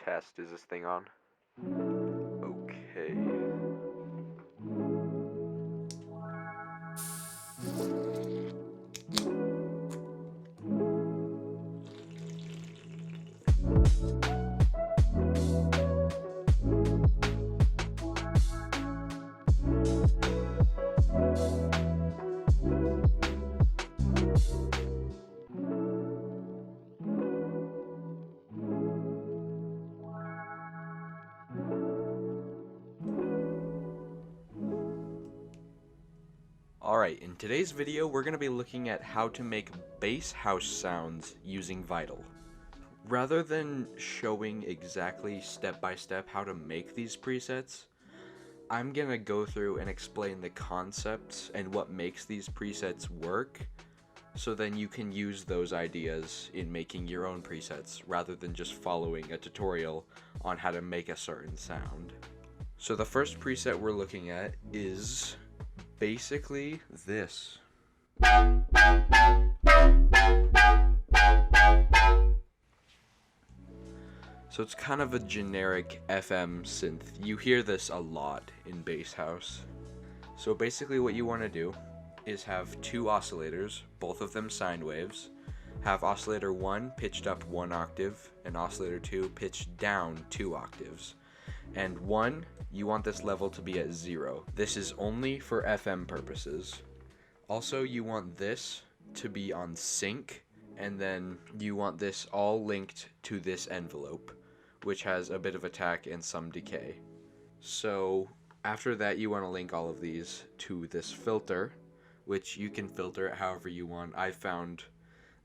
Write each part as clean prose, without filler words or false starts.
test. Is this thing on? Okay. Alright, in today's video we're going to be looking at how to make bass house sounds using Vital. Rather than showing exactly step by step how to make these presets, I'm going to go through and explain the concepts and what makes these presets work, so then you can use those ideas in making your own presets rather than just following a tutorial on how to make a certain sound. So the first preset we're looking at is basically this. So it's kind of a generic FM synth. You hear this a lot in bass house. So basically what you want to do is have two oscillators, both of them sine waves. Have oscillator 1 pitched up 1 octave and oscillator 2 pitched down 2 octaves. And 1, you want this level to be at 0. This is only for FM purposes. Also, you want this to be on sync, and then you want this all linked to this envelope, which has a bit of attack and some decay. So after that, you want to link all of these to this filter, which you can filter it however you want. I found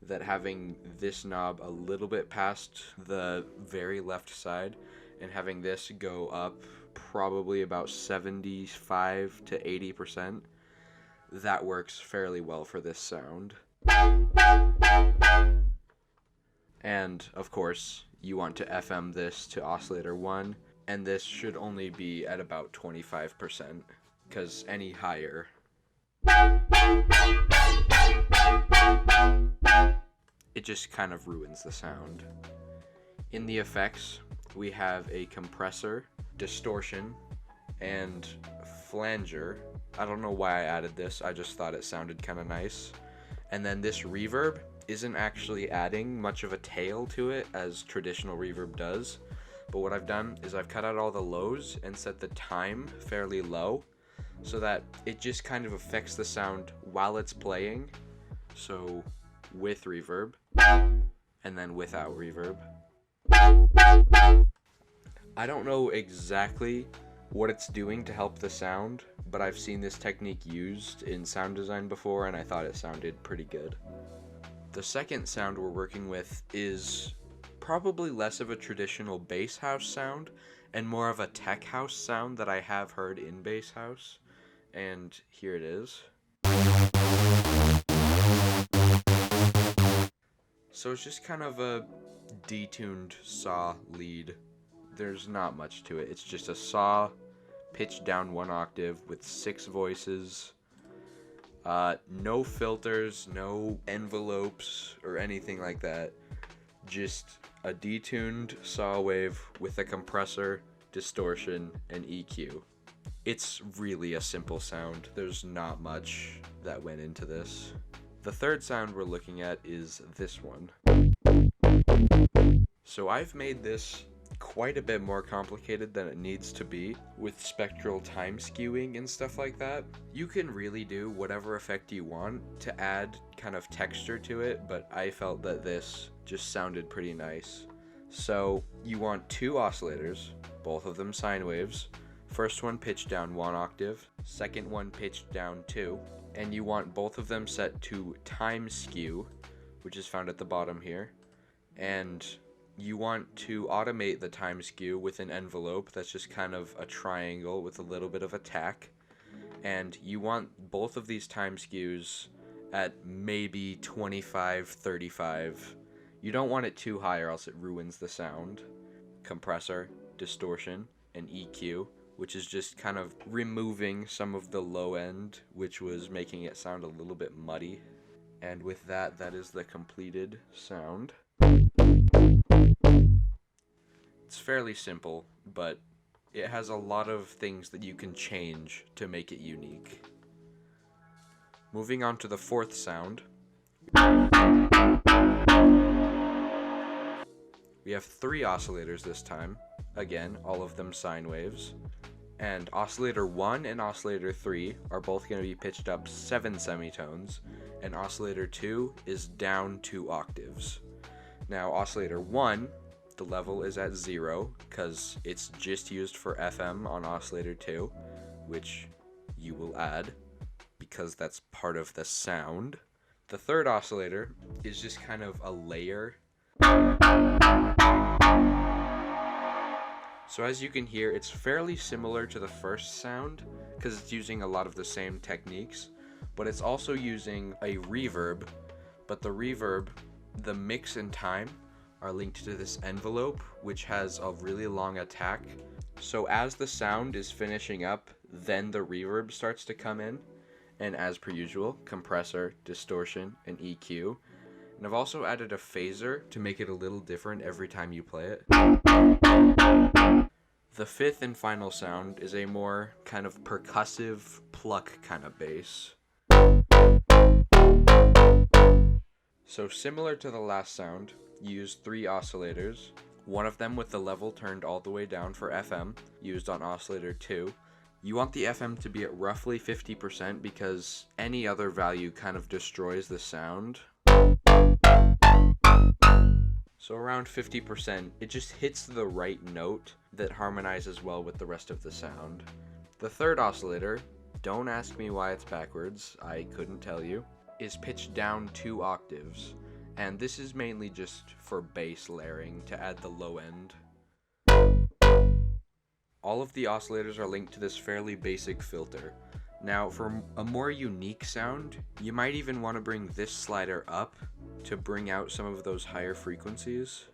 that having this knob a little bit past the very left side and having this go up probably about 75 to 80%, that works fairly well for this sound. And of course, you want to FM this to oscillator 1, and this should only be at about 25%, because any higher it just kind of ruins the sound. In the effects, we have a compressor, distortion, and flanger. I don't know why I added this, I just thought it sounded kind of nice. And then this reverb isn't actually adding much of a tail to it as traditional reverb does, but what I've done is I've cut out all the lows and set the time fairly low so that it just kind of affects the sound while it's playing. So with reverb and then without reverb. I don't know exactly what it's doing to help the sound, but I've seen this technique used in sound design before and I thought it sounded pretty good. The second sound we're working with is probably less of a traditional bass house sound and more of a tech house sound that I have heard in bass house, and here it is. So it's just kind of a detuned saw lead. There's not much to it. It's just a saw pitched down 1 octave with 6 voices. No filters, no envelopes or anything like that. Just a detuned saw wave with a compressor, distortion, and EQ. It's really a simple sound. There's not much that went into this. The third sound we're looking at is this one. So I've made this quite a bit more complicated than it needs to be with spectral time skewing and stuff like that. You can really do whatever effect you want to add kind of texture to it, but I felt that this just sounded pretty nice. So you want 2 oscillators, both of them sine waves. First one pitched down 1 octave, second one pitched down 2, and you want both of them set to time skew, which is found at the bottom here. And you want to automate the time skew with an envelope that's just kind of a triangle with a little bit of a tack. And you want both of these time skews at maybe 25, 35. You don't want it too high or else it ruins the sound. Compressor, distortion, and EQ, which is just kind of removing some of the low end, which was making it sound a little bit muddy. And with that, that is the completed sound. It's fairly simple, but it has a lot of things that you can change to make it unique. Moving on to the fourth sound, we have 3 oscillators this time. Again, all of them sine waves. And oscillator 1 and oscillator 3 are both going to be pitched up 7 semitones, and oscillator 2 is down 2 octaves. Now, oscillator 1, the level is at 0, because it's just used for FM on oscillator 2, which you will add, because that's part of the sound. The third oscillator is just kind of a layer. So as you can hear, it's fairly similar to the first sound, because it's using a lot of the same techniques, but it's also using a reverb, but the reverb, the mix and time, are linked to this envelope, which has a really long attack. So as the sound is finishing up, then the reverb starts to come in, and as per usual, compressor, distortion, and EQ. And I've also added a phaser to make it a little different every time you play it. The fifth and final sound is a more kind of percussive pluck kind of bass. So similar to the last sound, use 3 oscillators, one of them with the level turned all the way down for FM, used on oscillator 2. You want the FM to be at roughly 50% because any other value kind of destroys the sound. So around 50%, it just hits the right note that harmonizes well with the rest of the sound. The third oscillator, don't ask me why it's backwards, I couldn't tell you, is pitched down 2 octaves, and this is mainly just for bass layering to add the low end. All of the oscillators are linked to this fairly basic filter. Now, for a more unique sound, you might even want to bring this slider up to bring out some of those higher frequencies.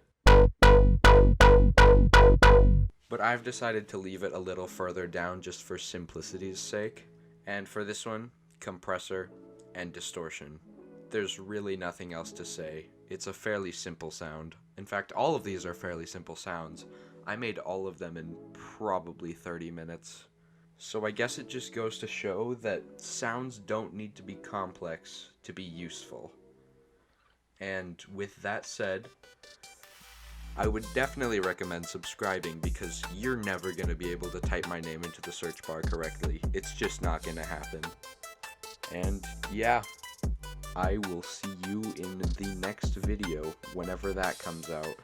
But I've decided to leave it a little further down just for simplicity's sake. And for this one, compressor and distortion. There's really nothing else to say. It's a fairly simple sound. In fact, all of these are fairly simple sounds. I made all of them in probably 30 minutes. So I guess it just goes to show that sounds don't need to be complex to be useful. And with that said, I would definitely recommend subscribing because you're never going to be able to type my name into the search bar correctly. It's just not going to happen. And yeah, I will see you in the next video whenever that comes out.